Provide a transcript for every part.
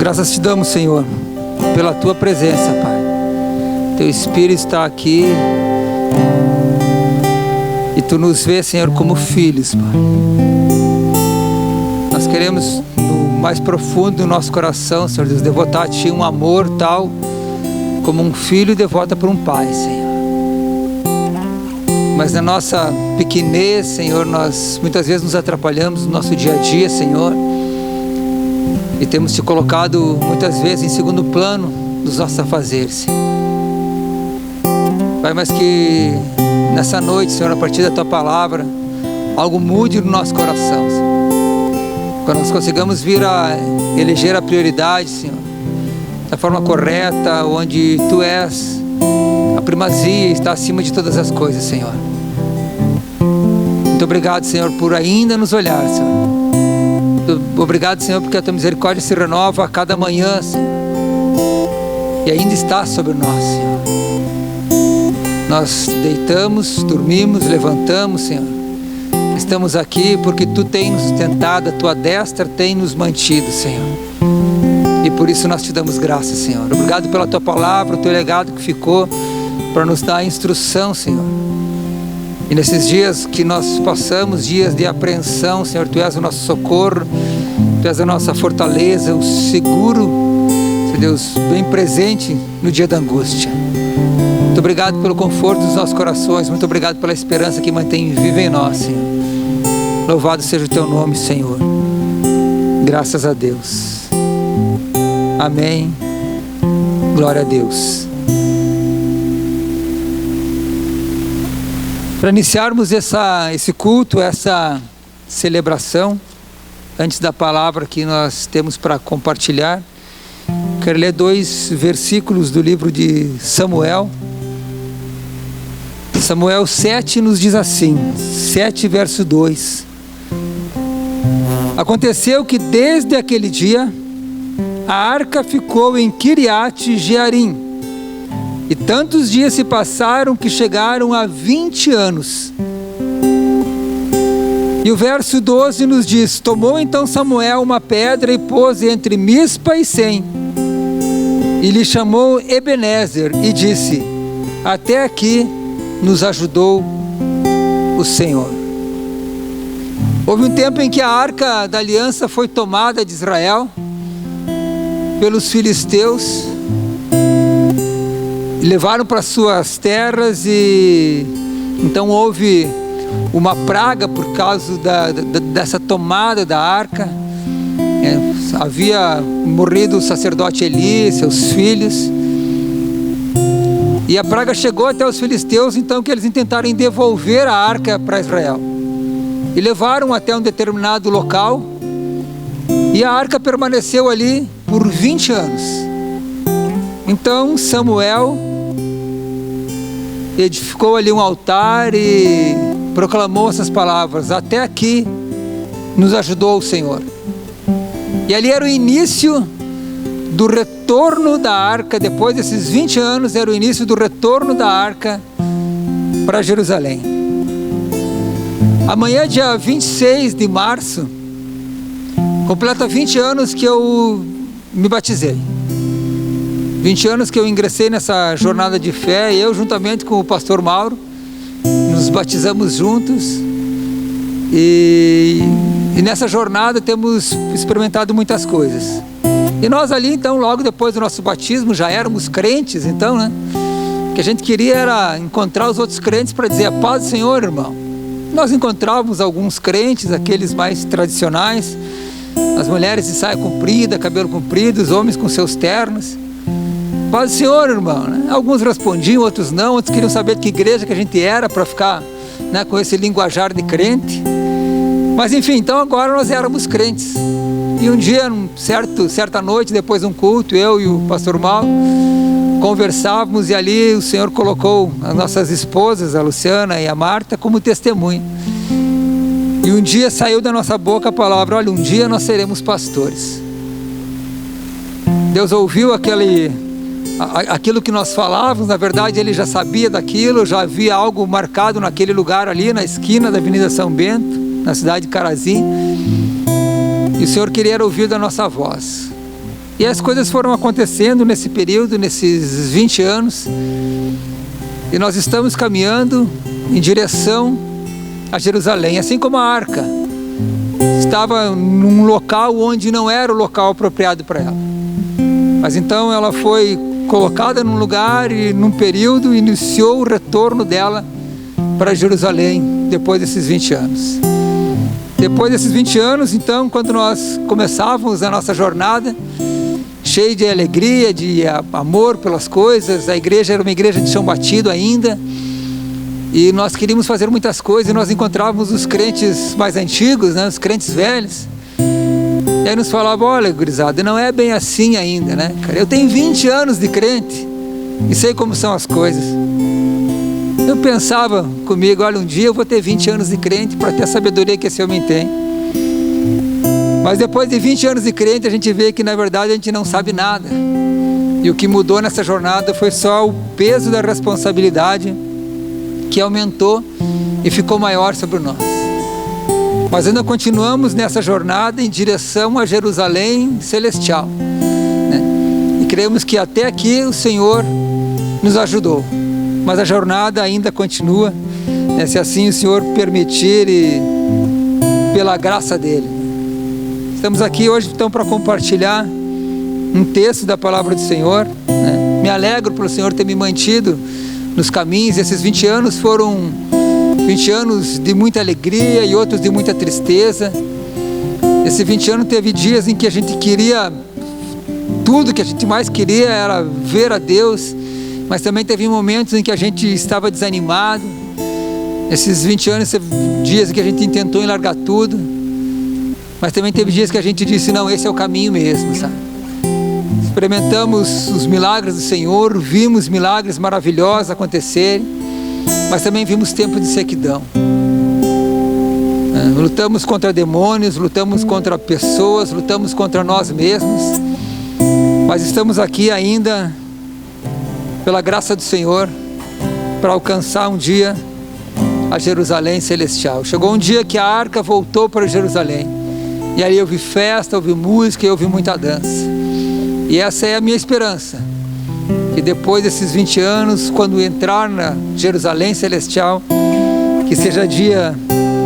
Graças te damos, Senhor, pela tua presença, Pai. Teu Espírito está aqui e tu nos vê, Senhor, como filhos, Pai. Nós queremos, no mais profundo do nosso coração, Senhor Deus, devotar a ti um amor tal como um filho devota por um pai, Senhor. Mas na nossa pequenez, Senhor, nós muitas vezes nos atrapalhamos no nosso dia a dia, Senhor, e temos te colocado muitas vezes em segundo plano dos nossos afazeres, Senhor. Pai, mas que nessa noite, Senhor, a partir da tua palavra, algo mude no nosso coração, Senhor. Quando nós consigamos vir a eleger a prioridade, Senhor, da forma correta, onde tu és a primazia, está acima de todas as coisas, Senhor. Muito obrigado, Senhor, por ainda nos olhar, Senhor. Obrigado, Senhor, porque a tua misericórdia se renova a cada manhã, Senhor, e ainda está sobre nós, Senhor. Nós deitamos, dormimos, levantamos, Senhor. Estamos aqui porque tu tens nos sustentado, a tua destra tem nos mantido, Senhor. E por isso nós te damos graças, Senhor. Obrigado pela tua palavra, o teu legado que ficou para nos dar a instrução, Senhor. E nesses dias que nós passamos, dias de apreensão, Senhor, tu és o nosso socorro, tu és a nossa fortaleza, o seguro, Senhor Deus, bem presente no dia da angústia. Muito obrigado pelo conforto dos nossos corações, muito obrigado pela esperança que mantém viva em nós, Senhor. Louvado seja o teu nome, Senhor. Graças a Deus. Amém. Glória a Deus. Para iniciarmos esse culto, essa celebração, antes da palavra que nós temos para compartilhar, quero ler 2 versículos do livro de Samuel. Samuel 7 nos diz assim, 7 verso 2. Aconteceu que desde aquele dia, a arca ficou em Kiriat Jearim, e tantos dias se passaram que chegaram a 20 anos. E o verso 12 nos diz: tomou então Samuel uma pedra e pôs entre Mispa e Sem, e lhe chamou Ebenezer, e disse: até aqui nos ajudou o Senhor. Houve um tempo em que a arca da aliança foi tomada de Israel pelos filisteus, levaram para suas terras, e então houve uma praga por causa dessa tomada da arca. Havia morrido o sacerdote Eli, seus filhos, e a praga chegou até os filisteus, então que eles intentaram devolver a arca para Israel, e levaram até um determinado local, e a arca permaneceu ali por 20 anos. Então Samuel edificou ali um altar e proclamou essas palavras: até aqui nos ajudou o Senhor. E ali era o início do retorno da arca. Depois desses 20 anos era o início do retorno da arca para Jerusalém. Amanhã, dia 26 de março, completa 20 anos que eu me batizei. 20 anos que eu ingressei nessa jornada de fé, eu juntamente com o pastor Mauro, nos batizamos juntos, e nessa jornada temos experimentado muitas coisas. E nós ali então, logo depois do nosso batismo, já éramos crentes, então, né? O que a gente queria era encontrar os outros crentes para dizer: a paz do Senhor, irmão. Nós encontrávamos alguns crentes, aqueles mais tradicionais, as mulheres de saia comprida, cabelo comprido, os homens com seus ternos. Paz do Senhor, irmão, né? Alguns respondiam, outros não, outros queriam saber de que igreja que a gente era para ficar, né, com esse linguajar de crente. Mas enfim, então agora nós éramos crentes. E um dia, certa noite, depois de um culto, eu e o pastor Mauro conversávamos, e ali o Senhor colocou as nossas esposas, a Luciana e a Marta, como testemunha. E um dia saiu da nossa boca a palavra: olha, um dia nós seremos pastores. Deus ouviu aquilo que nós falávamos. Na verdade ele já sabia daquilo, já havia algo marcado naquele lugar ali, na esquina da Avenida São Bento, na cidade de Carazinho, e o Senhor queria ouvir da nossa voz. E as coisas foram acontecendo nesse período, nesses 20 anos. E nós estamos caminhando em direção a Jerusalém, assim como a arca estava num local onde não era o local apropriado para ela. Mas então ela foi colocada num lugar e num período iniciou o retorno dela para Jerusalém depois desses 20 anos. Depois desses 20 anos, então, quando nós começávamos a nossa jornada, cheio de alegria, de amor pelas coisas, a igreja era uma igreja de chão batido ainda, e nós queríamos fazer muitas coisas, e nós encontrávamos os crentes mais antigos, né, os crentes velhos, e aí nos falavam: olha, gurizada, não é bem assim ainda, né, cara? Eu tenho 20 anos de crente, e sei como são as coisas. Eu pensava comigo: olha, um dia eu vou ter 20 anos de crente para ter a sabedoria que esse homem tem. Mas depois de 20 anos de crente, a gente vê que na verdade a gente não sabe nada. E o que mudou nessa jornada foi só o peso da responsabilidade que aumentou e ficou maior sobre nós. Mas ainda continuamos nessa jornada em direção a Jerusalém celestial, né? E cremos que até aqui o Senhor nos ajudou. Mas a jornada ainda continua, né, se assim o Senhor permitir e pela graça dEle. Estamos aqui hoje então para compartilhar um texto da palavra do Senhor, né? Me alegro pelo Senhor ter me mantido nos caminhos. Esses 20 anos foram 20 anos de muita alegria e outros de muita tristeza. Esses 20 anos teve dias em que a gente queria, tudo que a gente mais queria era ver a Deus, mas também teve momentos em que a gente estava desanimado. Esses 20 anos teve dias em que a gente tentou largar tudo, mas também teve dias que a gente disse: não, esse é o caminho mesmo, sabe? Experimentamos os milagres do Senhor, vimos milagres maravilhosos acontecerem, mas também vimos tempo de sequidão. Lutamos contra demônios, lutamos contra pessoas, lutamos contra nós mesmos, mas estamos aqui ainda pela graça do Senhor, para alcançar um dia a Jerusalém celestial. Chegou um dia que a arca voltou para Jerusalém, e aí houve festa, houve música e houve muita dança. E essa é a minha esperança, que depois desses 20 anos, quando entrar na Jerusalém celestial, que seja dia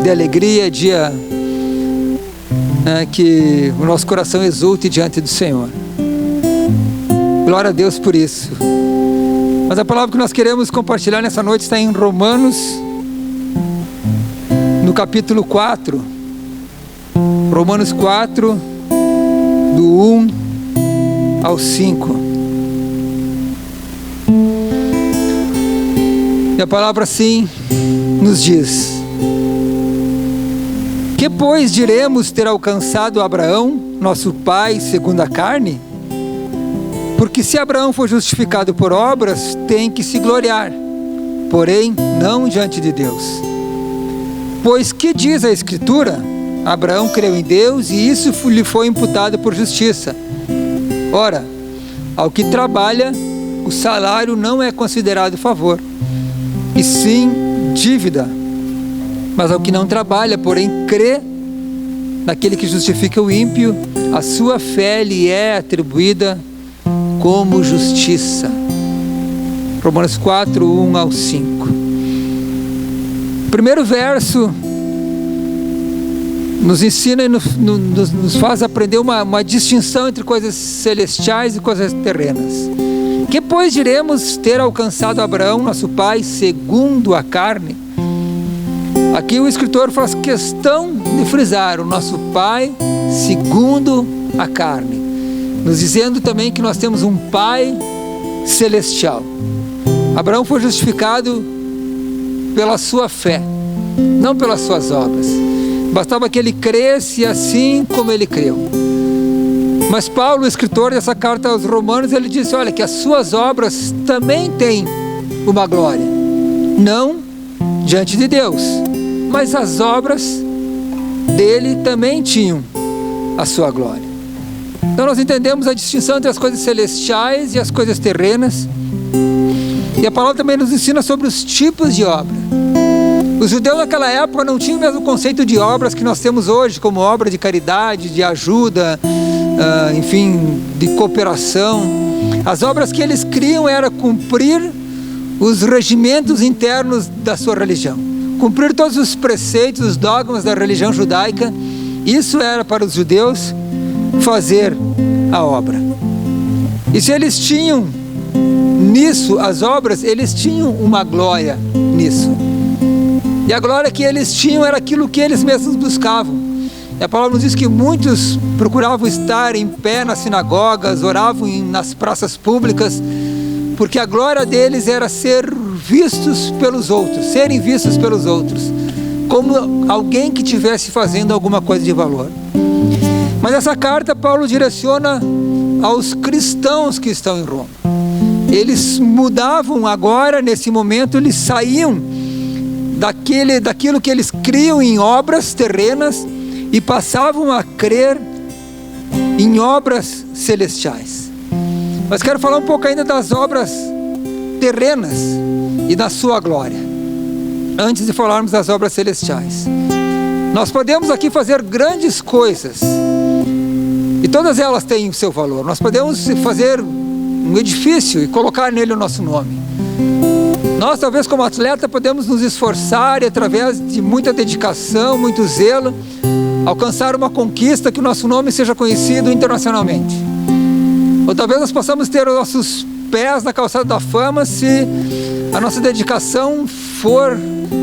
de alegria, dia que o nosso coração exulte diante do Senhor. Glória a Deus por isso. Mas a palavra que nós queremos compartilhar nessa noite está em Romanos, no capítulo 4. Romanos 4, do 1 ao 5. E a palavra assim nos diz: que pois diremos ter alcançado Abraão, nosso pai, segundo a carne? Porque se Abraão for justificado por obras, tem que se gloriar, porém não diante de Deus. Pois que diz a Escritura? Abraão creu em Deus e isso lhe foi imputado por justiça. Ora, ao que trabalha, o salário não é considerado favor, e sim dívida. Mas ao que não trabalha, porém crê naquele que justifica o ímpio, a sua fé lhe é atribuída como justiça. Romanos 4, 1 ao 5. O primeiro verso nos ensina e nos faz aprender uma distinção entre coisas celestiais e coisas terrenas. Que pois diremos ter alcançado Abraão, nosso pai, segundo a carne? Aqui o escritor faz questão de frisar o nosso pai segundo a carne, nos dizendo também que nós temos um pai celestial. Abraão foi justificado pela sua fé, não pelas suas obras. Bastava que ele cresce assim como ele creu. Mas Paulo, o escritor dessa carta aos Romanos, ele disse: olha, que as suas obras também têm uma glória, não diante de Deus, mas as obras dele também tinham a sua glória. Então nós entendemos a distinção entre as coisas celestiais e as coisas terrenas. E a palavra também nos ensina sobre os tipos de obra. Os judeus naquela época não tinham o mesmo conceito de obras que nós temos hoje, como obra de caridade, de ajuda, enfim, de cooperação. As obras que eles criam era cumprir os regimentos internos da sua religião, cumprir todos os preceitos, os dogmas da religião judaica. Isso era para os judeus fazer a obra. E se eles tinham nisso as obras, eles tinham uma glória nisso. E a glória que eles tinham era aquilo que eles mesmos buscavam. E a palavra nos diz que muitos procuravam estar em pé nas sinagogas, oravam nas praças públicas, porque a glória deles era ser vistos pelos outros, serem vistos pelos outros, como alguém que estivesse fazendo alguma coisa de valor. Mas essa carta Paulo direciona aos cristãos que estão em Roma. Eles mudavam agora, nesse momento, eles saíam daquilo que eles criam em obras terrenas e passavam a crer em obras celestiais. Mas quero falar um pouco ainda das obras terrenas e da sua glória, antes de falarmos das obras celestiais. Nós podemos aqui fazer grandes coisas, e todas elas têm o seu valor. Nós podemos fazer um edifício e colocar nele o nosso nome. Nós, talvez como atleta, podemos nos esforçar e, através de muita dedicação, muito zelo, alcançar uma conquista que o nosso nome seja conhecido internacionalmente. Ou talvez nós possamos ter os nossos pés na calçada da fama se a nossa dedicação for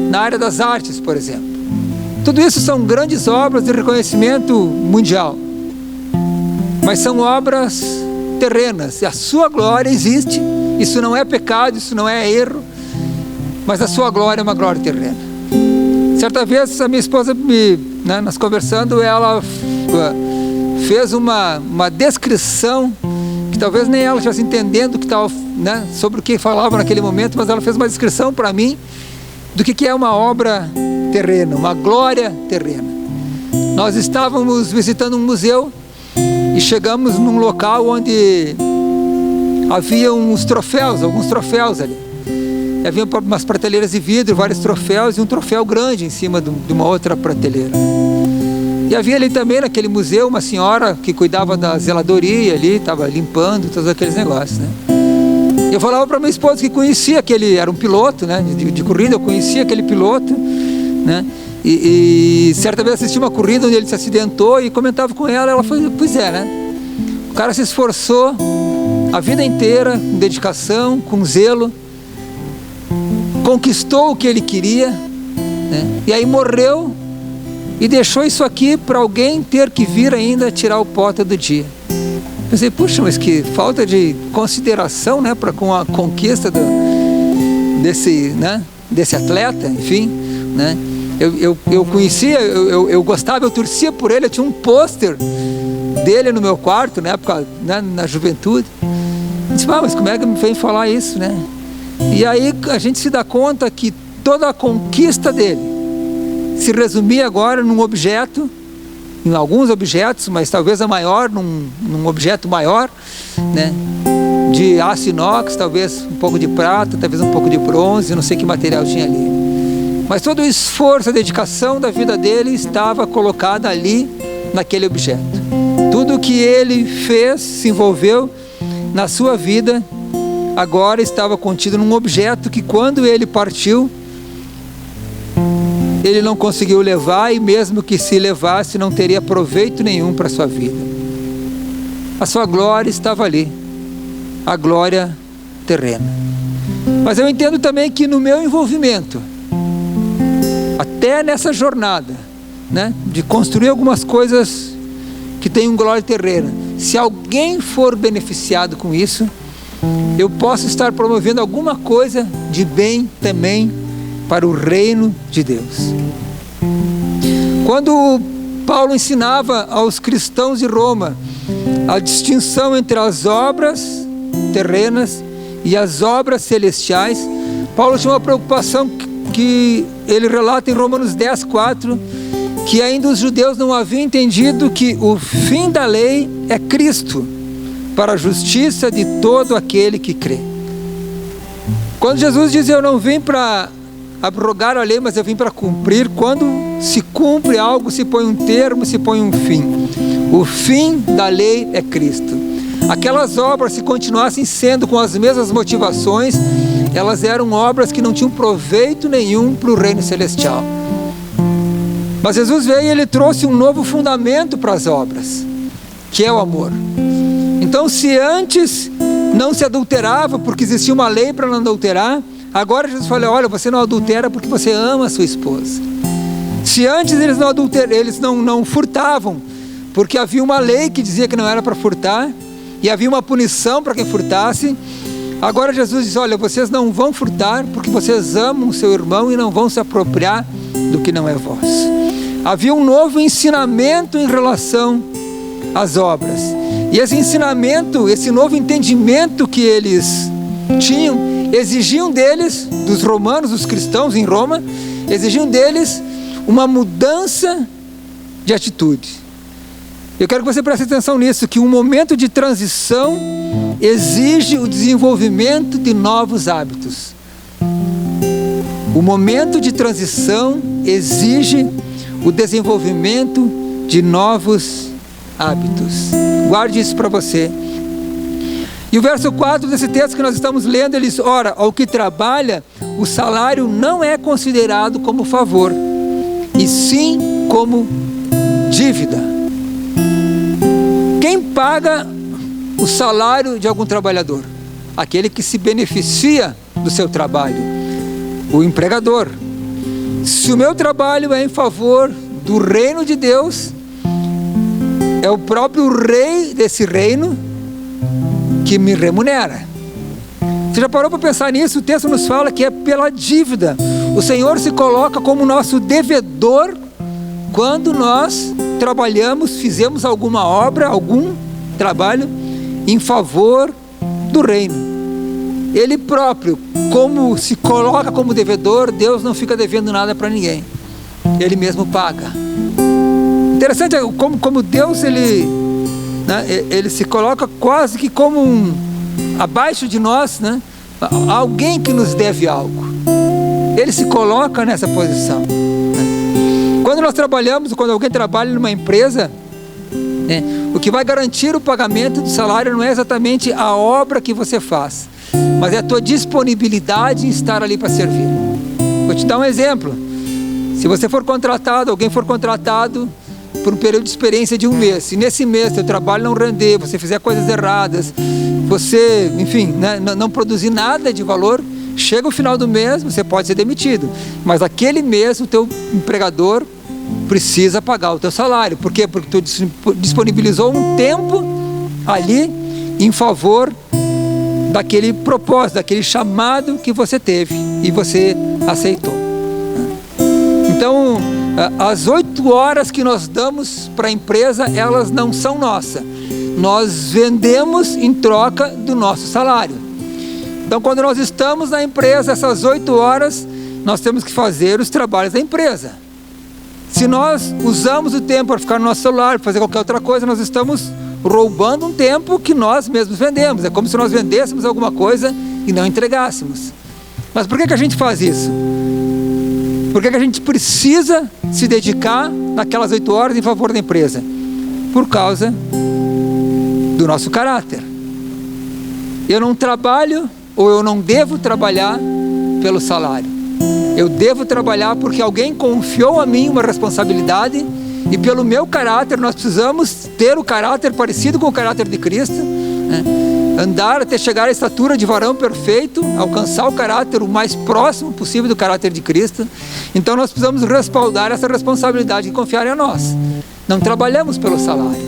na área das artes, por exemplo. Tudo isso são grandes obras de reconhecimento mundial, mas são obras terrenas, e a sua glória existe. Isso não é pecado, isso não é erro, mas a sua glória é uma glória terrena. Certa vez a minha esposa, nós conversando, ela fez uma descrição que talvez nem ela estivesse entendendo que estava, sobre o que falava naquele momento, mas ela fez uma descrição para mim do que é uma obra terrena, uma glória terrena. Nós estávamos visitando um museu e chegamos num local onde havia alguns troféus ali. E havia umas prateleiras de vidro, vários troféus e um troféu grande em cima de uma outra prateleira. E havia ali também naquele museu uma senhora que cuidava da zeladoria ali, estava limpando todos aqueles negócios, Eu falava para minha esposa que conhecia aquele, era um piloto, de corrida, eu conhecia aquele piloto, E certa vez assisti uma corrida onde ele se acidentou e comentava com ela. Ela falou, pois é, o cara se esforçou a vida inteira, com dedicação, com zelo, conquistou o que ele queria, e aí morreu e deixou isso aqui para alguém ter que vir ainda tirar o pó todo dia. Pensei, puxa, mas que falta de consideração, com a conquista desse atleta, enfim, Eu conhecia, eu gostava, eu torcia por ele, eu tinha um pôster dele no meu quarto, na época, na juventude. Eu disse, mas como é que me vem falar isso, E aí a gente se dá conta que toda a conquista dele se resumia agora num objeto, em alguns objetos, mas talvez a maior, num objeto maior, de aço inox, talvez um pouco de prata, talvez um pouco de bronze, não sei que material tinha ali. Mas todo o esforço, a dedicação da vida dele estava colocada ali, naquele objeto. Tudo o que ele fez, se envolveu na sua vida, agora estava contido num objeto que, quando ele partiu, ele não conseguiu levar, e mesmo que se levasse, não teria proveito nenhum para a sua vida. A sua glória estava ali, a glória terrena. Mas eu entendo também que no meu envolvimento, até nessa jornada, de construir algumas coisas que tenham glória terrena, se alguém for beneficiado com isso, eu posso estar promovendo alguma coisa de bem também para o reino de Deus. Quando Paulo ensinava aos cristãos de Roma a distinção entre as obras terrenas e as obras celestiais, Paulo tinha uma preocupação que ele relata em Romanos 10:4, que ainda os judeus não haviam entendido que o fim da lei é Cristo, para a justiça de todo aquele que crê. Quando Jesus diz, eu não vim para abrogar a lei, mas eu vim para cumprir. Quando se cumpre algo, se põe um termo, se põe um fim. O fim da lei é Cristo. Aquelas obras, se continuassem sendo com as mesmas motivações, elas eram obras que não tinham proveito nenhum para o reino celestial. Mas Jesus veio e ele trouxe um novo fundamento para as obras, que é o amor. Então, se antes não se adulterava porque existia uma lei para não adulterar, agora Jesus fala: olha, você não adultera porque você ama a sua esposa. Se antes eles não furtavam porque havia uma lei que dizia que não era para furtar, e havia uma punição para quem furtasse, agora Jesus diz: olha, vocês não vão furtar porque vocês amam o seu irmão e não vão se apropriar do que não é vosso. Havia um novo ensinamento em relação às obras, e esse ensinamento, esse novo entendimento que eles tinham, exigiam deles, dos romanos, dos cristãos em Roma, exigiam deles uma mudança de atitude. Eu quero que você preste atenção nisso, que um momento de transição exige o desenvolvimento de novos hábitos. O momento de transição exige o desenvolvimento de novos hábitos. Guarde isso para você. E o verso 4 desse texto que nós estamos lendo, ele diz: ora, ao que trabalha, o salário não é considerado como favor, e sim como dívida. Quem paga o salário de algum trabalhador? Aquele que se beneficia do seu trabalho, o empregador. Se o meu trabalho é em favor do reino de Deus, é o próprio rei desse reino que me remunera. Você já parou para pensar nisso? O texto nos fala que é pela dívida. O Senhor se coloca como nosso devedor quando nós trabalhamos, fizemos alguma obra, algum trabalho em favor do reino. Ele próprio, como se coloca como devedor, Deus não fica devendo nada para ninguém. Ele mesmo paga. Interessante como Deus, ele se coloca quase que como abaixo de nós, né? Alguém que nos deve algo. Ele se coloca nessa posição. Quando nós trabalhamos, quando alguém trabalha numa empresa, o que vai garantir o pagamento do salário não é exatamente a obra que você faz, mas é a tua disponibilidade em estar ali para servir. Vou te dar um exemplo. Se você for contratado, alguém for contratado por um período de experiência de 1 mês, se nesse mês teu trabalho não render, você fizer coisas erradas, você, enfim, né, não produzir nada de valor, chega o final do mês, você pode ser demitido. Mas aquele mês o teu empregador precisa pagar o teu salário. Por quê? Porque tu disponibilizou um tempo ali em favor daquele propósito, daquele chamado que você teve e você aceitou. Então, as 8 horas que nós damos para a empresa, elas não são nossas. Nós vendemos em troca do nosso salário. Então, quando nós estamos na empresa, essas 8 horas, nós temos que fazer os trabalhos da empresa. Se nós usamos o tempo para ficar no nosso celular, para fazer qualquer outra coisa, nós estamos roubando um tempo que nós mesmos vendemos. É como se nós vendêssemos alguma coisa e não entregássemos. Mas por que a gente faz isso? Por que a gente precisa se dedicar naquelas 8 horas em favor da empresa? Por causa do nosso caráter. Eu não trabalho, ou eu não devo trabalhar pelo salário. Eu devo trabalhar porque alguém confiou a mim uma responsabilidade, e pelo meu caráter, nós precisamos ter o caráter parecido com o caráter de Cristo, né? Andar até chegar à estatura de varão perfeito, alcançar o caráter o mais próximo possível do caráter de Cristo. Então nós precisamos respaldar essa responsabilidade e confiar em nós. Não trabalhamos pelo salário,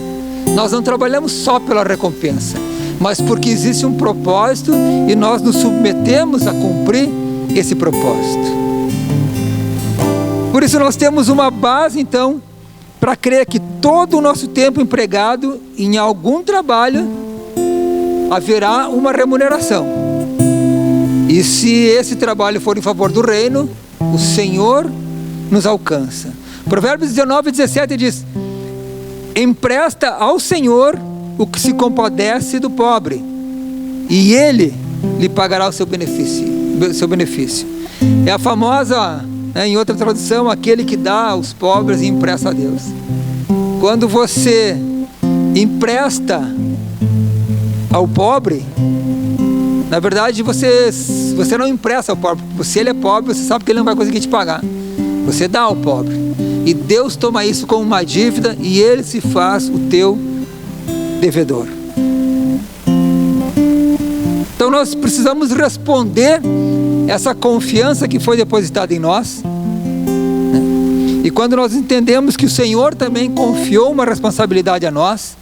nós não trabalhamos só pela recompensa, mas porque existe um propósito e nós nos submetemos a cumprir esse propósito. Por isso nós temos uma base então para crer que todo o nosso tempo empregado em algum trabalho haverá uma remuneração. E se esse trabalho for em favor do reino, o Senhor nos alcança. Provérbios 19:17 diz: empresta ao Senhor o que se compadece do pobre, e Ele lhe pagará o seu benefício. É a famosa, em outra tradução, aquele que dá aos pobres e empresta a Deus. Quando você empresta ao pobre, na verdade você não empresta ao pobre. Se ele é pobre, você sabe que ele não vai conseguir te pagar. Você dá ao pobre. E Deus toma isso como uma dívida e Ele se faz o teu devedor. Então nós precisamos responder essa confiança que foi depositada em nós. E quando nós entendemos que o Senhor também confiou uma responsabilidade a nós,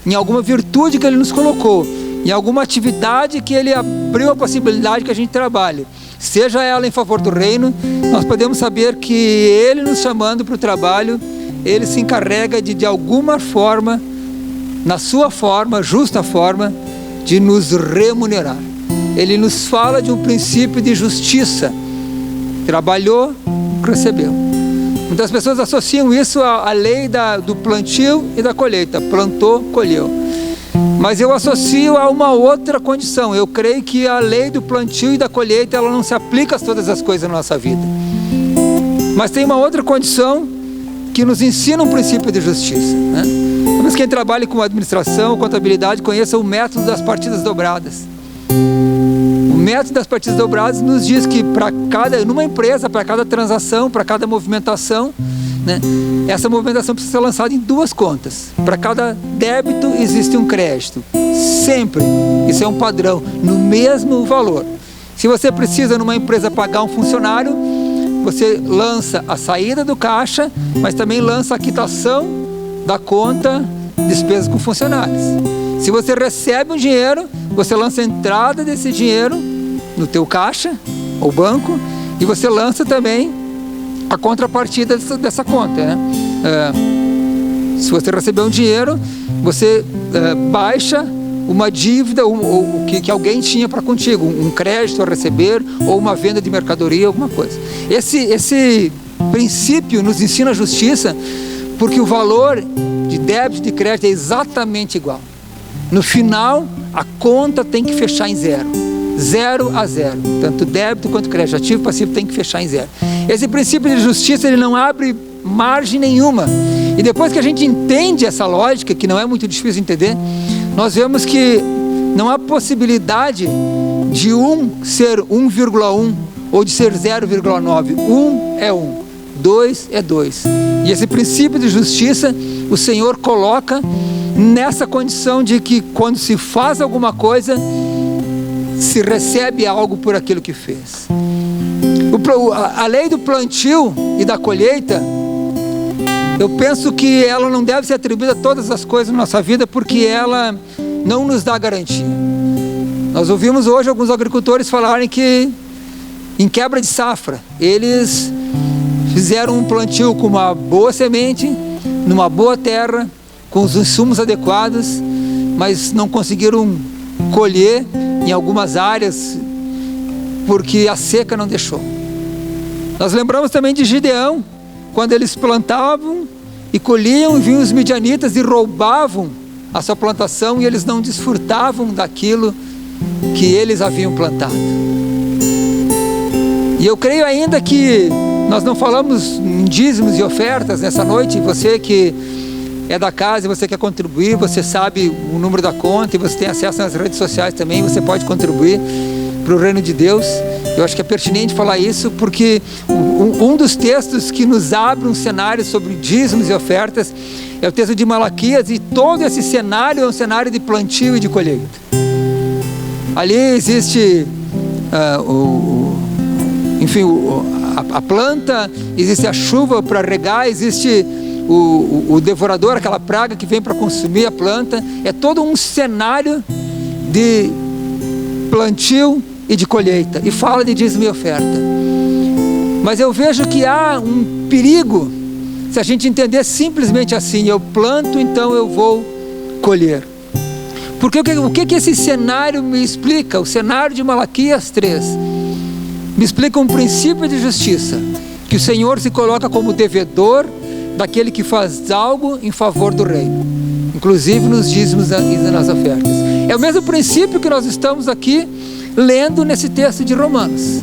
em alguma virtude que Ele nos colocou, em alguma atividade que Ele abriu a possibilidade que a gente trabalhe, seja ela em favor do reino, nós podemos saber que Ele nos chamando para o trabalho, Ele se encarrega de alguma forma, na sua forma, justa forma, de nos remunerar. Ele nos fala de um princípio de justiça. Trabalhou, recebeu. Muitas pessoas associam isso à lei do plantio e da colheita. Plantou, colheu. Mas eu associo a uma outra condição. Eu creio que a lei do plantio e da colheita, ela não se aplica a todas as coisas na nossa vida. Mas tem uma outra condição que nos ensina um princípio de justiça, né? Talvez quem trabalhe com administração, contabilidade, conheça o método das partidas dobradas. O método das partidas dobradas nos diz que numa empresa, para cada transação, para cada movimentação, né, essa movimentação precisa ser lançada em duas contas. Para cada débito existe um crédito. Sempre. Isso é um padrão, no mesmo valor. Se você precisa numa empresa pagar um funcionário, você lança a saída do caixa, mas também lança a quitação da conta despesas com funcionários. Se você recebe um dinheiro, você lança a entrada desse dinheiro no teu caixa ou banco, e você lança também a contrapartida dessa conta, né? Se você receber um dinheiro, você baixa uma dívida que alguém tinha para contigo, um crédito a receber ou uma venda de mercadoria, alguma coisa. Esse princípio nos ensina a justiça, porque o valor de débito e de crédito é exatamente igual. No final, a conta tem que fechar em zero. 0 a 0. Tanto débito quanto crédito, ativo e passivo tem que fechar em zero. Esse princípio de justiça, ele não abre margem nenhuma. E depois que a gente entende essa lógica, que não é muito difícil de entender, nós vemos que não há possibilidade de 1 ser 1,1 ou de ser 0,9. 1 é 1, 2 é 2. E esse princípio de justiça, o Senhor coloca nessa condição de que quando se faz alguma coisa, se recebe algo por aquilo que fez. A lei do plantio e da colheita, eu penso que ela não deve ser atribuída a todas as coisas na nossa vida, porque ela não nos dá garantia. Nós ouvimos hoje alguns agricultores falarem que em quebra de safra, eles fizeram um plantio com uma boa semente, numa boa terra, com os insumos adequados, mas não conseguiram colher em algumas áreas, porque a seca não deixou. Nós lembramos também de Gideão, quando eles plantavam e colhiam, vinham os midianitas e roubavam a sua plantação, e eles não desfrutavam daquilo que eles haviam plantado. E eu creio ainda que nós não falamos em dízimos e ofertas nessa noite. Você que é da casa e você quer contribuir, você sabe o número da conta e você tem acesso nas redes sociais também, você pode contribuir para o reino de Deus. Eu acho que é pertinente falar isso, porque um dos textos que nos abre um cenário sobre dízimos e ofertas é o texto de Malaquias, e todo esse cenário é um cenário de plantio e de colheita. Ali existe a planta, existe a chuva para regar, existe o devorador, aquela praga que vem para consumir a planta. É todo um cenário de plantio e de colheita, e fala de dízimo e oferta. Mas eu vejo que há um perigo se a gente entender simplesmente assim: eu planto, então eu vou colher. Porque o que esse cenário me explica? O cenário de Malaquias 3 me explica um princípio de justiça, que o Senhor se coloca como devedor daquele que faz algo em favor do reino, inclusive nos dízimos e nas ofertas. É o mesmo princípio que nós estamos aqui lendo nesse texto de Romanos.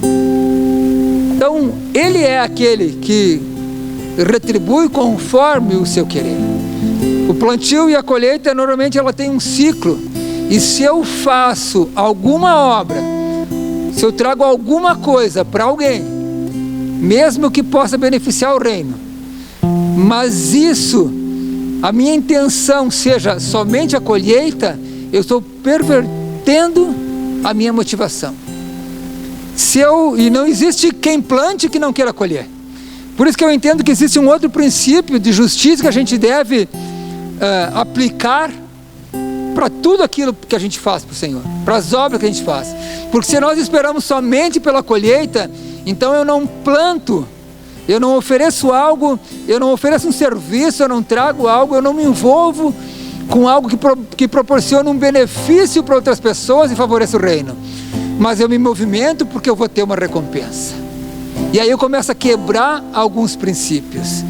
Então, Ele é aquele que retribui conforme o seu querer. O plantio e a colheita, normalmente ela tem um ciclo. E se eu faço alguma obra, se eu trago alguma coisa para alguém, mesmo que possa beneficiar o reino, mas isso, a minha intenção seja somente a colheita, eu estou pervertendo a minha motivação. E não existe quem plante que não queira colher. Por isso que eu entendo que existe um outro princípio de justiça que a gente deve aplicar para tudo aquilo que a gente faz para o Senhor, para as obras que a gente faz. Porque se nós esperamos somente pela colheita, então eu não planto, eu não ofereço algo, eu não ofereço um serviço, eu não trago algo, eu não me envolvo com algo que proporciona um benefício para outras pessoas e favorece o reino. Mas eu me movimento porque eu vou ter uma recompensa. E aí eu começo a quebrar alguns princípios.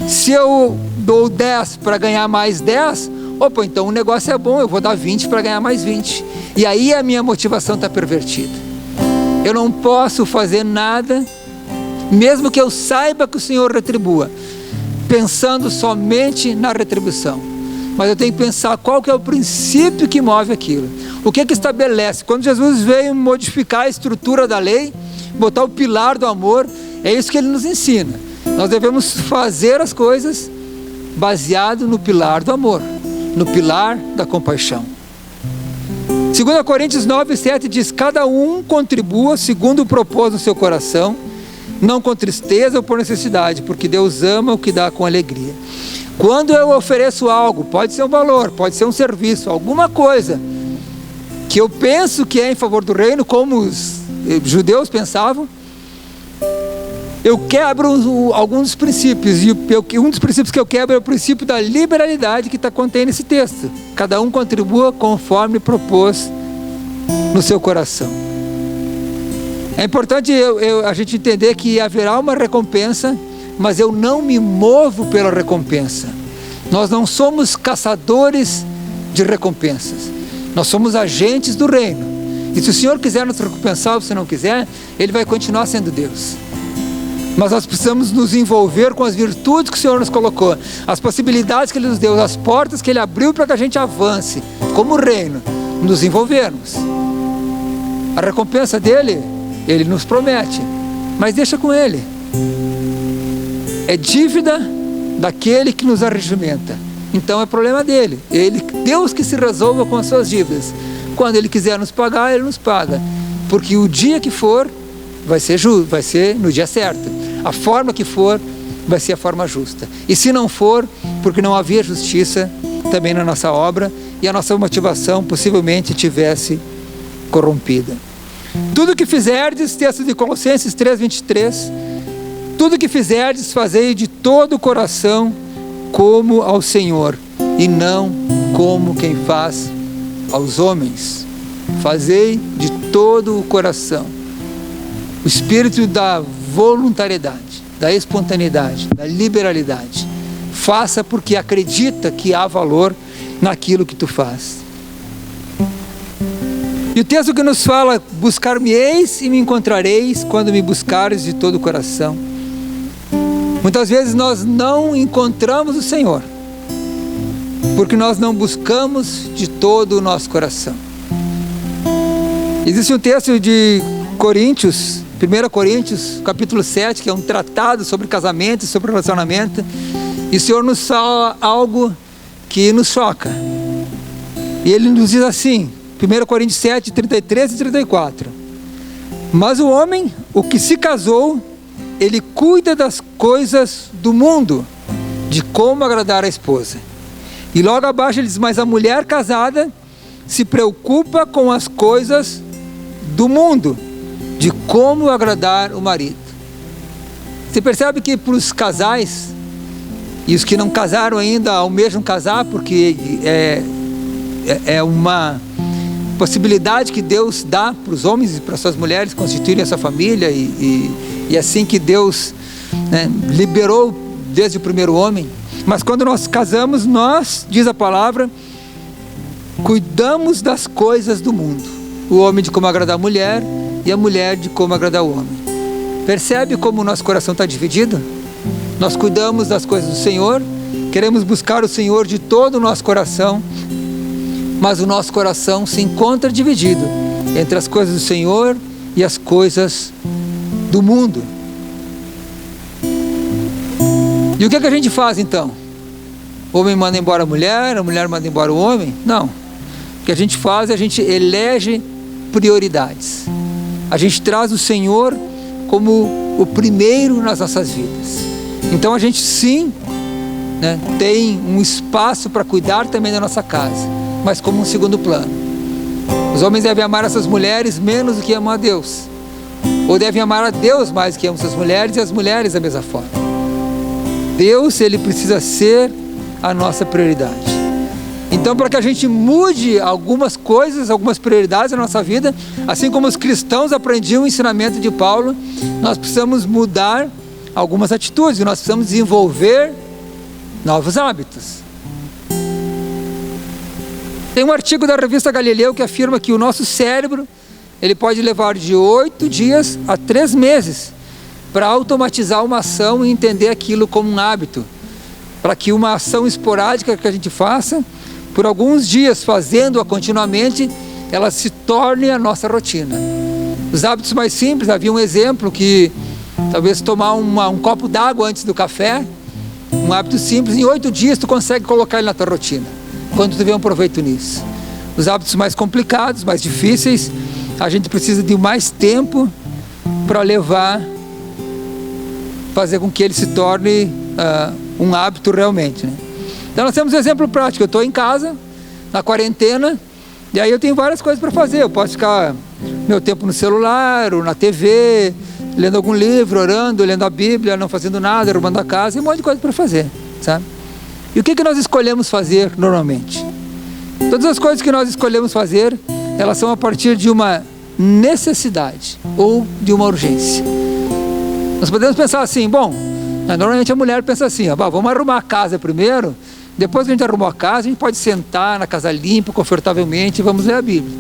Se eu dou 10 para ganhar mais 10, opa, então o negócio é bom, eu vou dar 20 para ganhar mais 20. E aí a minha motivação está pervertida. Eu não posso fazer nada, mesmo que eu saiba que o Senhor retribua, pensando somente na retribuição. Mas eu tenho que pensar qual que é o princípio que move aquilo. O que que estabelece? Quando Jesus veio modificar a estrutura da lei, botar o pilar do amor, é isso que Ele nos ensina. Nós devemos fazer as coisas baseado no pilar do amor, no pilar da compaixão. 2 Coríntios 9:7 diz: cada um contribua segundo o propósito no seu coração, não com tristeza ou por necessidade, porque Deus ama o que dá com alegria. Quando eu ofereço algo, pode ser um valor, pode ser um serviço, alguma coisa que eu penso que é em favor do reino, como os judeus pensavam, eu quebro alguns dos princípios, e um dos princípios que eu quebro é o princípio da liberalidade que está contendo nesse texto. Cada um contribua conforme propôs no seu coração. É importante a gente entender que haverá uma recompensa, mas eu não me movo pela recompensa. Nós não somos caçadores de recompensas, nós somos agentes do reino. E se o Senhor quiser nos recompensar ou se não quiser, Ele vai continuar sendo Deus. Mas nós precisamos nos envolver com as virtudes que o Senhor nos colocou, as possibilidades que Ele nos deu, as portas que Ele abriu para que a gente avance como reino, nos envolvermos. A recompensa dele, Ele nos promete, mas deixa com Ele. É dívida daquele que nos arregimenta, então é problema dele. Deus que se resolva com as suas dívidas. Quando Ele quiser nos pagar, Ele nos paga, porque o dia que for vai ser justo, vai ser no dia certo. A forma que for vai ser a forma justa. E se não for, porque não havia justiça também na nossa obra e a nossa motivação possivelmente tivesse corrompida. Tudo que fizerdes, texto de Colossenses 3:23, tudo que fizerdes, fazei de todo o coração como ao Senhor, e não como quem faz aos homens. Fazei de todo o coração. O espírito da voluntariedade, da espontaneidade, da liberalidade. Faça porque acredita que há valor naquilo que tu faz. E o texto que nos fala: buscar-me-eis e me encontrareis quando me buscares de todo o coração. Muitas vezes nós não encontramos o Senhor porque nós não buscamos de todo o nosso coração. Existe um texto de Coríntios, 1 Coríntios, capítulo 7, que é um tratado sobre casamento e sobre relacionamento, e o Senhor nos fala algo que nos choca. E Ele nos diz assim, 1 Coríntios 7, 33 e 34: mas o homem, o que se casou, ele cuida das coisas do mundo, de como agradar a esposa. E logo abaixo ele diz: mas a mulher casada se preocupa com as coisas do mundo, de como agradar o marido. Você percebe que para os casais, e os que não casaram ainda almejam casar, porque é uma possibilidade que Deus dá para os homens e para suas mulheres constituírem essa família, e assim que Deus liberou desde o primeiro homem. Mas quando nós casamos, nós, diz a palavra, cuidamos das coisas do mundo. O homem de como agradar a mulher e a mulher de como agradar o homem. Percebe como o nosso coração está dividido? Nós cuidamos das coisas do Senhor, queremos buscar o Senhor de todo o nosso coração, mas o nosso coração se encontra dividido entre as coisas do Senhor e as coisas do mundo. E o que a gente faz então? O homem manda embora a mulher manda embora o homem? Não. O que a gente faz é a gente elege prioridades. A gente traz o Senhor como o primeiro nas nossas vidas. Então a gente sim, né, tem um espaço para cuidar também da nossa casa, mas como um segundo plano. Os homens devem amar essas mulheres menos do que amam a Deus, ou devem amar a Deus mais do que amam essas mulheres, e as mulheres da mesma forma. Deus, ele precisa ser a nossa prioridade. Então, para que a gente mude algumas coisas, algumas prioridades na nossa vida, assim como os cristãos aprendiam o ensinamento de Paulo, nós precisamos mudar algumas atitudes, nós precisamos desenvolver novos hábitos. Tem um artigo da revista Galileu que afirma que o nosso cérebro, ele pode levar de 8 dias a 3 meses para automatizar uma ação e entender aquilo como um hábito, para que uma ação esporádica que a gente faça, por alguns dias, fazendo-a continuamente, ela se torne a nossa rotina. Os hábitos mais simples, havia um exemplo que talvez tomar um copo d'água antes do café, um hábito simples, em 8 dias tu consegue colocar ele na tua rotina, quando tu vê um proveito nisso. Os hábitos mais complicados, mais difíceis, a gente precisa de mais tempo para fazer com que ele se torne um hábito realmente, né? Então nós temos um exemplo prático. Eu estou em casa, na quarentena, e aí eu tenho várias coisas para fazer. Eu posso ficar meu tempo no celular, ou na TV, lendo algum livro, orando, lendo a Bíblia, não fazendo nada, arrumando a casa, e um monte de coisa para fazer, sabe? E o que nós escolhemos fazer normalmente? Todas as coisas que nós escolhemos fazer, elas são a partir de uma necessidade ou de uma urgência. Nós podemos pensar assim, bom, normalmente a mulher pensa assim, vamos arrumar a casa primeiro, depois que a gente arrumou a casa, a gente pode sentar na casa limpa, confortavelmente, e vamos ler a Bíblia.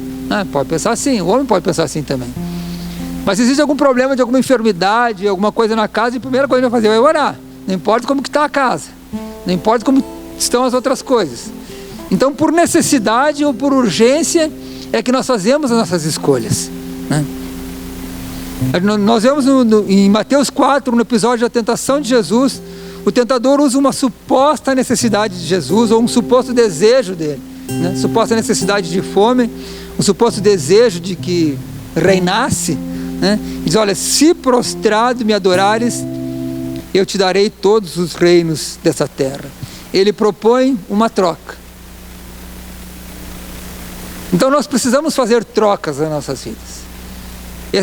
Pode pensar assim, o homem pode pensar assim também. Mas se existe algum problema de alguma enfermidade, alguma coisa na casa, a primeira coisa que a gente vai fazer é orar. Não importa como que está a casa, não importa como estão as outras coisas. Então, por necessidade ou por urgência, é que nós fazemos as nossas escolhas, né? Nós vemos em Mateus 4, no episódio da tentação de Jesus, o tentador usa uma suposta necessidade de Jesus, ou um suposto desejo dele, né? Suposta necessidade de fome, um suposto desejo de que reinasse, né? Diz, olha, se prostrado me adorares, eu te darei todos os reinos dessa terra. Ele propõe uma troca. Então nós precisamos fazer trocas nas nossas vidas.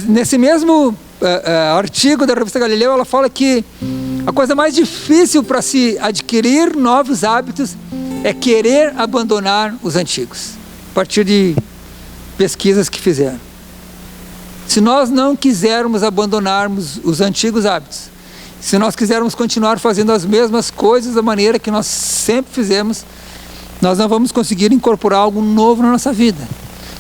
Nesse mesmo artigo da revista Galileu, ela fala que a coisa mais difícil para se adquirir novos hábitos é querer abandonar os antigos, a partir de pesquisas que fizeram. Se nós não quisermos abandonarmos os antigos hábitos, se nós quisermos continuar fazendo as mesmas coisas da maneira que nós sempre fizemos, nós não vamos conseguir incorporar algo novo na nossa vida.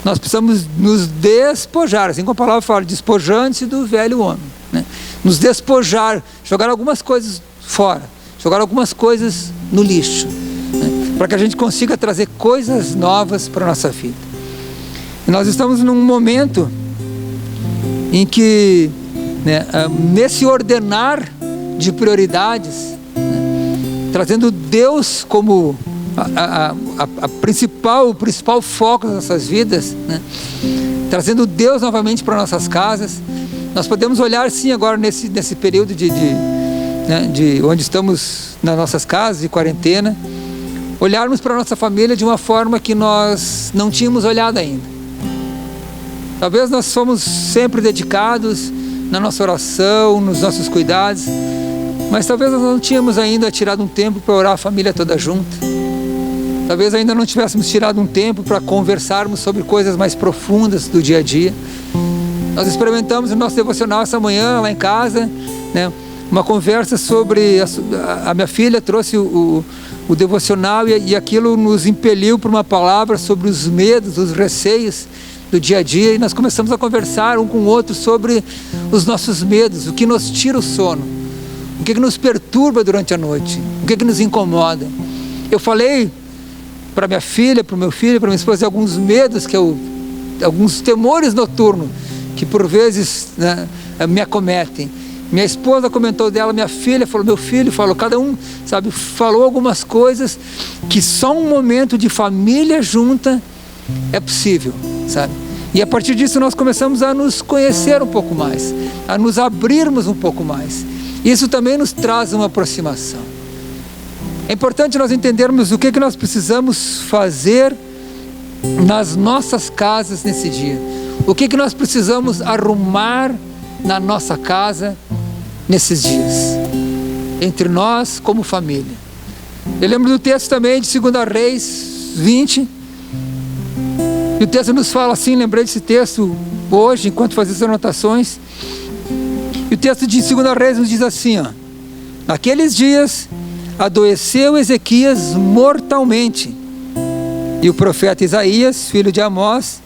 Nós precisamos nos despojar, assim como a palavra fala, despojando-se do velho homem, né? Nos despojar, jogar algumas coisas fora, jogar algumas coisas no lixo, né? Para que a gente consiga trazer coisas novas para a nossa vida. E nós estamos num momento em que, né, nesse ordenar de prioridades, né, trazendo Deus como o principal foco das nossas vidas, né? Trazendo Deus novamente para nossas casas, nós podemos olhar sim agora nesse período de onde estamos nas nossas casas de quarentena, olharmos para a nossa família de uma forma que nós não tínhamos olhado ainda. Talvez nós fomos sempre dedicados na nossa oração, nos nossos cuidados, mas talvez nós não tínhamos ainda tirado um tempo para orar a família toda junta. Talvez ainda não tivéssemos tirado um tempo para conversarmos sobre coisas mais profundas do dia a dia. Nós experimentamos no nosso devocional essa manhã, lá em casa, né, uma conversa sobre... A minha filha trouxe o devocional e aquilo nos impeliu para uma palavra sobre os medos, os receios, do dia a dia, e nós começamos a conversar um com o outro sobre os nossos medos, o que nos tira o sono, o que nos perturba durante a noite, o que nos incomoda. Eu falei para minha filha, para o meu filho, para minha esposa, alguns medos alguns temores noturnos que por vezes, né, me acometem. Minha esposa comentou dela, minha filha falou, meu filho falou, cada um, sabe, falou algumas coisas que só um momento de família junta é possível, sabe? E a partir disso nós começamos a nos conhecer um pouco mais, a nos abrirmos um pouco mais. Isso também nos traz uma aproximação. É importante nós entendermos o que nós precisamos fazer nas nossas casas nesse dia. O que nós precisamos arrumar na nossa casa nesses dias, entre nós como família. Eu lembro do texto também de 2 Reis 20, e o texto nos fala assim, lembrei desse texto hoje, enquanto fazia as anotações, e o texto de 2 Reis nos diz assim, ó: naqueles dias adoeceu Ezequias mortalmente, e o profeta Isaías, filho de Amós,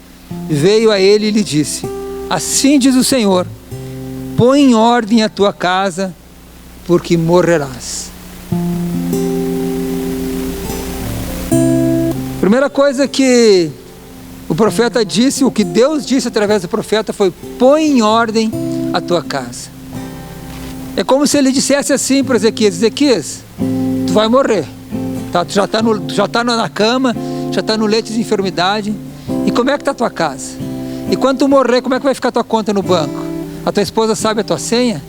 veio a ele e lhe disse: assim diz o Senhor, põe em ordem a tua casa, porque morrerás. Primeira coisa que o profeta disse, o que Deus disse através do profeta foi: põe em ordem a tua casa. É como se ele dissesse assim para Ezequias: Ezequias, tu vai morrer, tá? Tu já está na cama, já está no leito de enfermidade, e como é que está a tua casa? E quando tu morrer, como é que vai ficar a tua conta no banco? A tua esposa sabe a tua senha?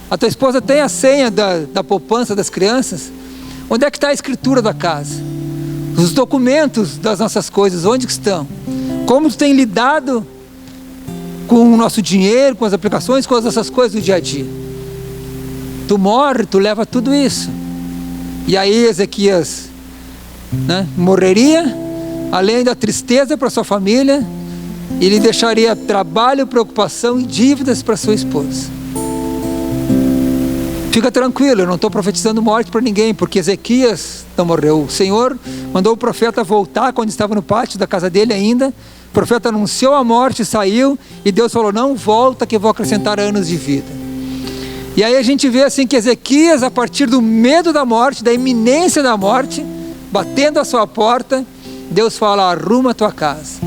A tua esposa tem a senha da poupança das crianças? Onde é que está a escritura da casa? Os documentos das nossas coisas, onde que estão? Como tu tem lidado com o nosso dinheiro, com as aplicações, com essas coisas do dia a dia? Tu morre, tu leva tudo isso. E aí Ezequias, né, morreria, além da tristeza para sua família, ele deixaria trabalho, preocupação e dívidas para sua esposa. Fica tranquilo, eu não estou profetizando morte para ninguém, porque Ezequias não morreu. O Senhor mandou o profeta voltar quando estava no pátio da casa dele ainda. O profeta anunciou a morte, saiu, e Deus falou: não volta que eu vou acrescentar anos de vida. E aí a gente vê assim que Ezequias, a partir do medo da morte, da iminência da morte, batendo a sua porta, Deus fala: arruma a tua casa.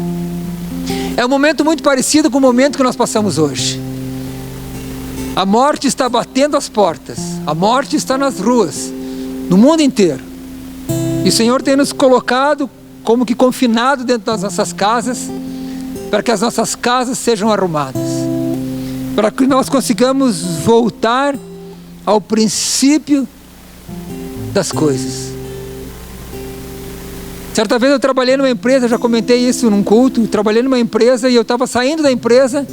É um momento muito parecido com o momento que nós passamos hoje. A morte está batendo as portas, a morte está nas ruas, no mundo inteiro. E o Senhor tem nos colocado como que confinado dentro das nossas casas, para que as nossas casas sejam arrumadas, para que nós consigamos voltar ao princípio das coisas. Certa vez eu trabalhei numa empresa, já comentei isso num culto, trabalhei numa empresa e eu estava saindo da empresa,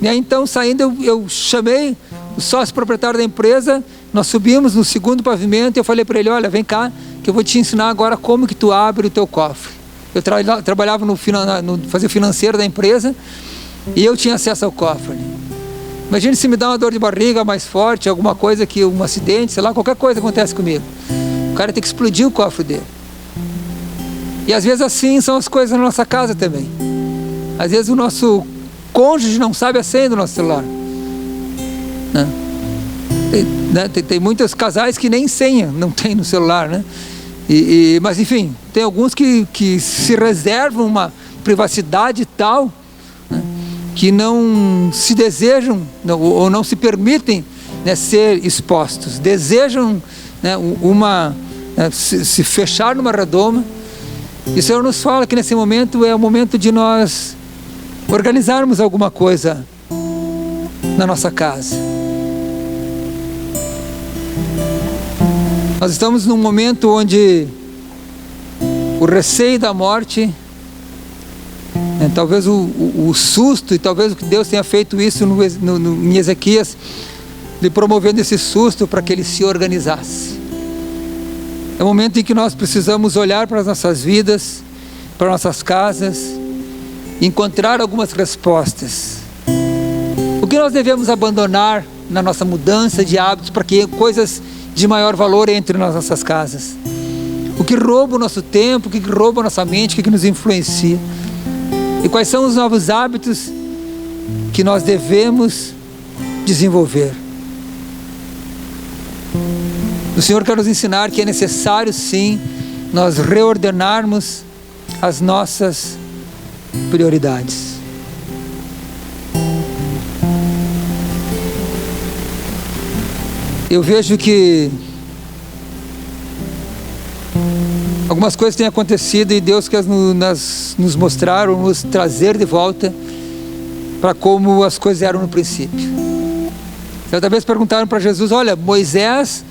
e aí então saindo eu chamei o sócio proprietário da empresa, nós subimos no segundo pavimento e eu falei para ele: olha, vem cá que eu vou te ensinar agora como que tu abre o teu cofre. Eu trabalhava no fazer financeiro da empresa e eu tinha acesso ao cofre. Imagine se me dá uma dor de barriga mais forte, alguma coisa, que um acidente, sei lá, qualquer coisa acontece comigo. O cara tem que explodir o cofre dele. E às vezes assim são as coisas na nossa casa também. Às vezes o nosso cônjuge não sabe a senha do nosso celular, né? Tem muitos casais que nem senha não tem no celular, né? Mas enfim, tem alguns que se reservam uma privacidade tal, né, que não se desejam, ou não se permitem, né, ser expostos. Desejam, né, se fechar numa redoma. E o Senhor nos fala que nesse momento é o momento de nós organizarmos alguma coisa na nossa casa. Nós estamos num momento onde o receio da morte, né, talvez o susto, e talvez o que Deus tenha feito isso em Ezequias, lhe promovendo esse susto para que ele se organizasse. É o momento em que nós precisamos olhar para as nossas vidas, para nossas casas, e encontrar algumas respostas. O que nós devemos abandonar na nossa mudança de hábitos para que coisas de maior valor entrem nas nossas casas? O que rouba o nosso tempo, o que rouba a nossa mente, o que nos influencia? E quais são os novos hábitos que nós devemos desenvolver? O Senhor quer nos ensinar que é necessário, sim, nós reordenarmos as nossas prioridades. Eu vejo que algumas coisas têm acontecido e Deus quer nos mostrar ou nos trazer de volta para como as coisas eram no princípio. Certa vez perguntaram para Jesus: olha, Moisés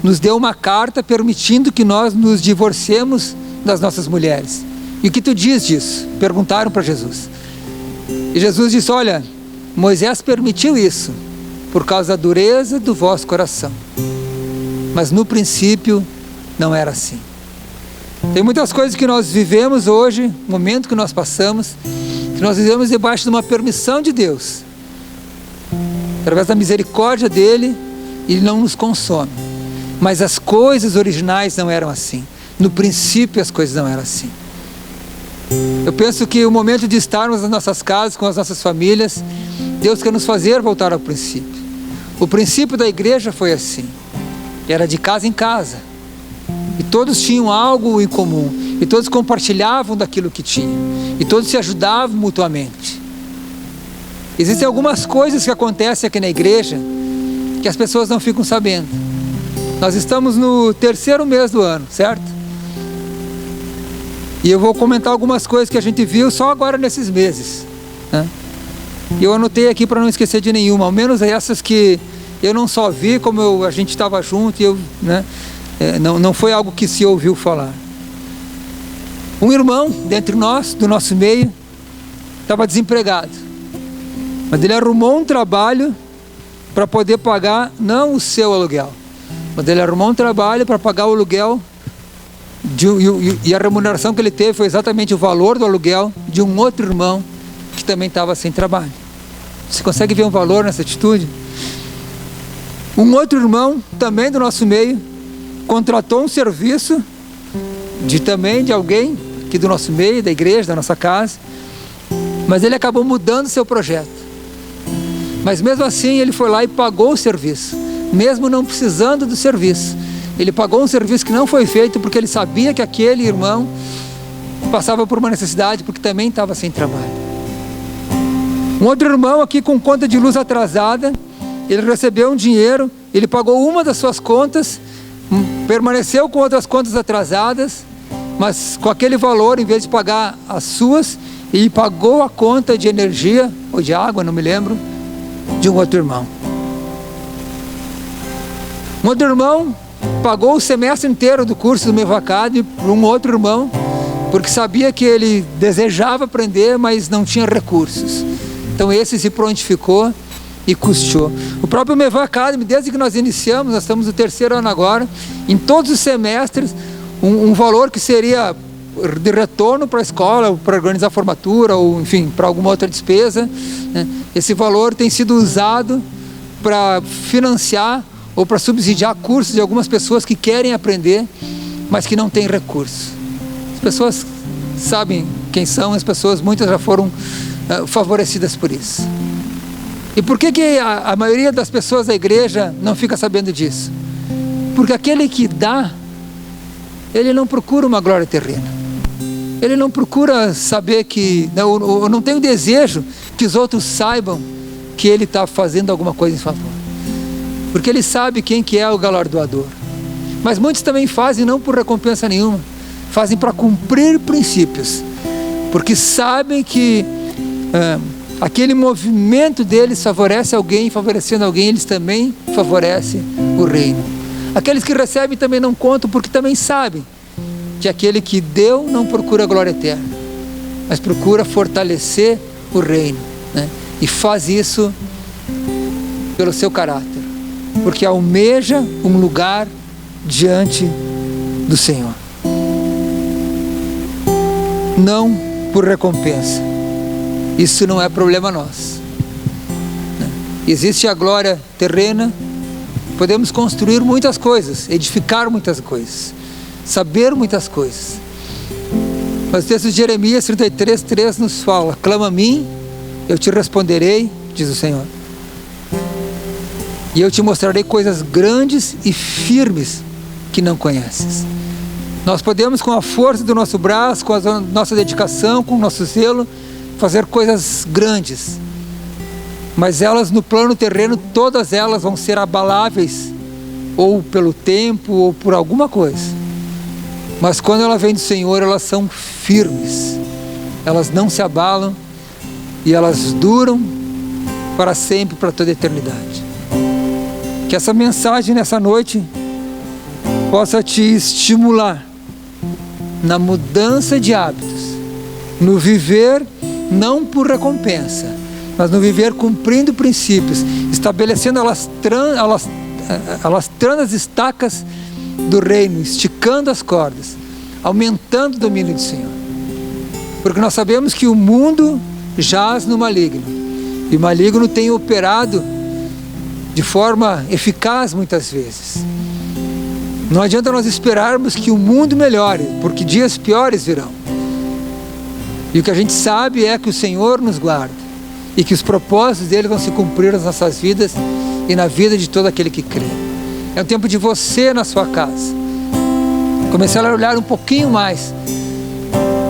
nos deu uma carta permitindo que nós nos divorciemos das nossas mulheres. E o que tu diz disso? Perguntaram para Jesus. E Jesus disse: olha, Moisés permitiu isso por causa da dureza do vosso coração. Mas no princípio não era assim. Tem muitas coisas que nós vivemos hoje, momento que nós passamos, que nós vivemos debaixo de uma permissão de Deus. Através da misericórdia dele, ele não nos consome. Mas as coisas originais não eram assim. No princípio as coisas não eram assim. Eu penso que o momento de estarmos nas nossas casas, com as nossas famílias, Deus quer nos fazer voltar ao princípio. O princípio da igreja foi assim. Era de casa em casa. E todos tinham algo em comum. E todos compartilhavam daquilo que tinham. E todos se ajudavam mutuamente. Existem algumas coisas que acontecem aqui na igreja que as pessoas não ficam sabendo. Nós estamos no 3º mês do ano, certo? E eu vou comentar algumas coisas que a gente viu só agora nesses meses, né? E eu anotei aqui para não esquecer de nenhuma, ao menos essas que eu não só vi, como a gente estava junto, e né, não foi algo que se ouviu falar. Um irmão dentre nós, do nosso meio, estava desempregado, mas ele arrumou um trabalho para poder pagar, não o seu aluguel, mas ele arrumou um trabalho para pagar o aluguel, e a remuneração que ele teve foi exatamente o valor do aluguel de um outro irmão que também estava sem trabalho. Você consegue ver um valor nessa atitude? Um outro irmão, também do nosso meio, contratou um serviço de alguém aqui do nosso meio, da igreja, da nossa casa, mas ele acabou mudando seu projeto. Mas mesmo assim ele foi lá e pagou o serviço, mesmo não precisando do serviço. Ele pagou um serviço que não foi feito porque ele sabia que aquele irmão passava por uma necessidade, porque também estava sem trabalho. Um outro irmão aqui com conta de luz atrasada, ele recebeu um dinheiro, ele pagou uma das suas contas, permaneceu com outras contas atrasadas, mas com aquele valor, em vez de pagar as suas, ele pagou a conta de energia, ou de água, não me lembro, de um outro irmão. Um outro irmão pagou o semestre inteiro do curso do Mevacad para um outro irmão, porque sabia que ele desejava aprender, mas não tinha recursos. Então esse se prontificou e custeou. O próprio Mevacad, desde que nós iniciamos, nós estamos no 3º ano agora, em todos os semestres, um valor que seria de retorno para a escola, para organizar a formatura, ou enfim, para alguma outra despesa, né? Esse valor tem sido usado para financiar ou para subsidiar cursos de algumas pessoas que querem aprender, mas que não têm recursos. As pessoas sabem quem são, as pessoas, muitas já foram favorecidas por isso. E por que a maioria das pessoas da igreja não fica sabendo disso? Porque aquele que dá, ele não procura uma glória terrena. Ele não procura saber que, não tem o desejo que os outros saibam que ele está fazendo alguma coisa em favor. Porque ele sabe quem que é o galardoador. Mas muitos também fazem não por recompensa nenhuma, fazem para cumprir princípios, porque sabem que aquele movimento deles favorece alguém, favorecendo alguém, eles também favorecem o reino. Aqueles que recebem também não contam, porque também sabem que aquele que deu não procura a glória eterna, mas procura fortalecer o reino, né? E faz isso pelo seu caráter, porque almeja um lugar diante do Senhor, não por recompensa. Isso não é problema nosso, né? Existe a glória terrena, podemos construir muitas coisas, edificar muitas coisas, saber muitas coisas, Mas o texto de Jeremias 33:3 nos fala: clama a mim, eu te responderei, diz o Senhor, e eu te mostrarei coisas grandes e firmes que não conheces. Nós podemos, com a força do nosso braço, com a nossa dedicação, com o nosso zelo, fazer coisas grandes, mas elas no plano terreno, todas elas vão ser abaláveis, ou pelo tempo, ou por alguma coisa. Mas quando ela vem do Senhor, elas são firmes, elas não se abalam, e elas duram para sempre, para toda a eternidade. Que essa mensagem nessa noite possa te estimular na mudança de hábitos, no viver não por recompensa, mas no viver cumprindo princípios, estabelecendo alastrando as estacas do reino, esticando as cordas, aumentando o domínio do Senhor. Porque nós sabemos que o mundo jaz no maligno, e o maligno tem operado de forma eficaz muitas vezes. Não adianta nós esperarmos que o mundo melhore, porque dias piores virão. E o que a gente sabe é que o Senhor nos guarda, e que os propósitos dele vão se cumprir nas nossas vidas e na vida de todo aquele que crê. É um tempo de você na sua casa começar a olhar um pouquinho mais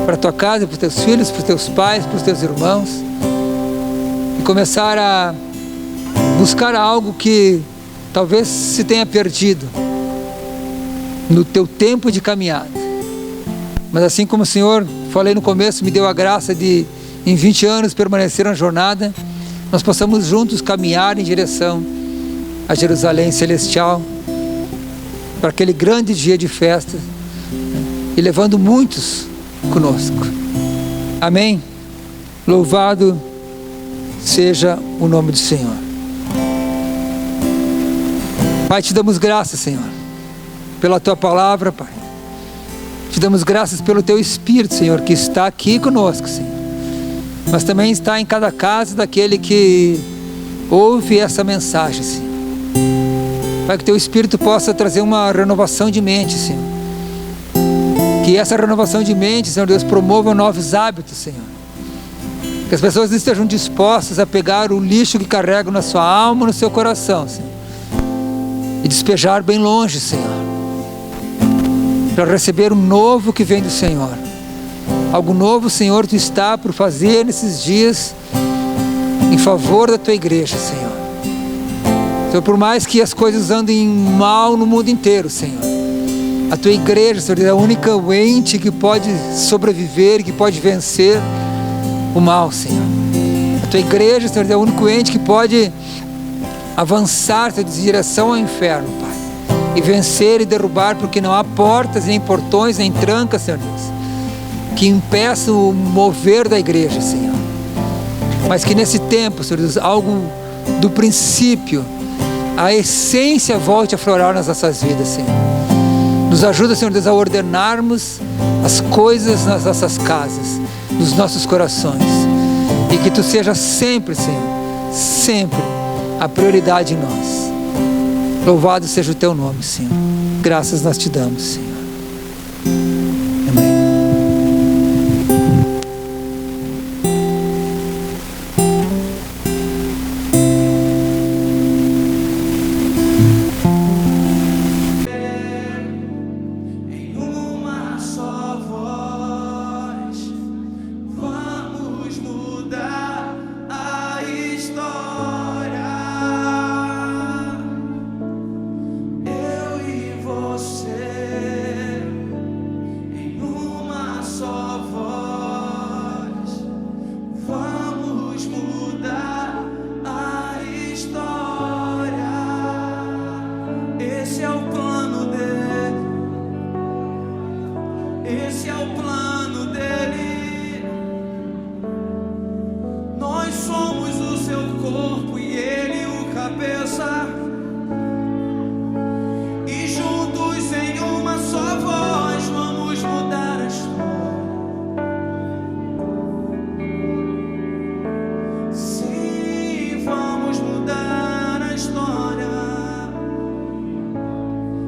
para a tua casa, para os teus filhos, para os teus pais, para os teus irmãos, e começar a buscar algo que talvez se tenha perdido no teu tempo de caminhada. Mas assim como o Senhor, falei no começo, me deu a graça de em 20 anos permanecer na jornada, nós possamos juntos caminhar em direção a Jerusalém Celestial, para aquele grande dia de festa, e levando muitos conosco. Amém? Louvado seja o nome do Senhor. Pai, te damos graças, Senhor, pela tua palavra, Pai. Te damos graças pelo teu Espírito, Senhor, que está aqui conosco, Senhor, mas também está em cada casa daquele que ouve essa mensagem, Senhor. Pai, que teu Espírito possa trazer uma renovação de mente, Senhor. Que essa renovação de mente, Senhor Deus, promova novos hábitos, Senhor. Que as pessoas estejam dispostas a pegar o lixo que carregam na sua alma, no seu coração, Senhor, e despejar bem longe, Senhor, para receber o novo que vem do Senhor. Algo novo, Senhor, tu está por fazer nesses dias em favor da tua igreja, Senhor. Senhor, por mais que as coisas andem mal no mundo inteiro, Senhor, a tua igreja, Senhor, é a única ente que pode sobreviver, que pode vencer o mal, Senhor. A tua igreja, Senhor, é o único ente que pode avançar, Senhor, em direção ao inferno, Pai, e vencer e derrubar, porque não há portas, nem portões, nem trancas, Senhor Deus, que impeçam o mover da igreja, Senhor. Mas que nesse tempo, Senhor Deus, algo do princípio, a essência volte a florar nas nossas vidas, Senhor. Nos ajuda, Senhor Deus, a ordenarmos as coisas nas nossas casas, nos nossos corações, e que tu seja sempre, Senhor, sempre a prioridade em nós. Louvado seja o teu nome, Senhor. Graças nós te damos, Senhor. Amém.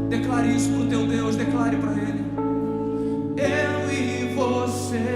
Declare isso para o teu Deus, declare para Ele. Eu e você.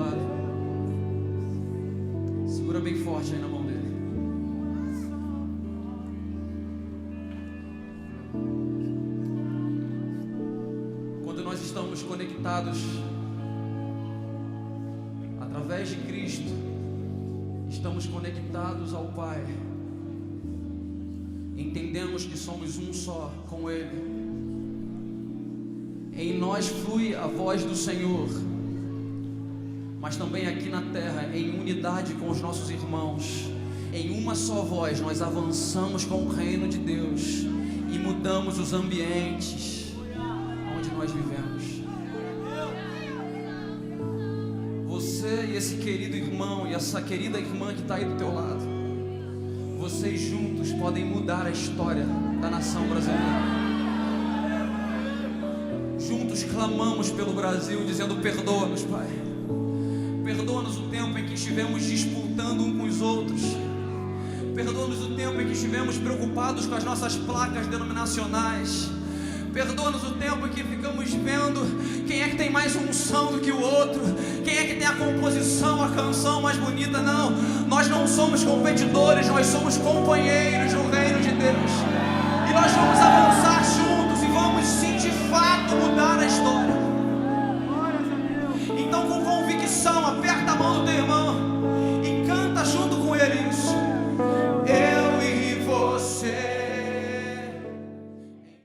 lado. Segura bem forte aí na mão dele. Quando nós estamos conectados através de Cristo, estamos conectados ao Pai. Entendemos que somos um só com Ele. Em nós flui a voz do Senhor, mas também aqui na terra, em unidade com os nossos irmãos, em uma só voz, nós avançamos com o reino de Deus e mudamos os ambientes onde nós vivemos. Você e esse querido irmão e essa querida irmã que está aí do teu lado, vocês juntos podem mudar a história da nação brasileira. Juntos clamamos pelo Brasil, dizendo: perdoa-nos, Pai. Perdoa-nos o tempo em que estivemos disputando um com os outros. Perdoa-nos o tempo em que estivemos preocupados com as nossas placas denominacionais. Perdoa-nos o tempo em que ficamos vendo quem é que tem mais unção do que o outro, quem é que tem a composição, a canção mais bonita. Não, nós não somos competidores, nós somos companheiros no reino de Deus. E nós vamos avançar juntos e vamos sim, de fato, mudar a história. Então, com convicção, aperta a mão do teu irmão.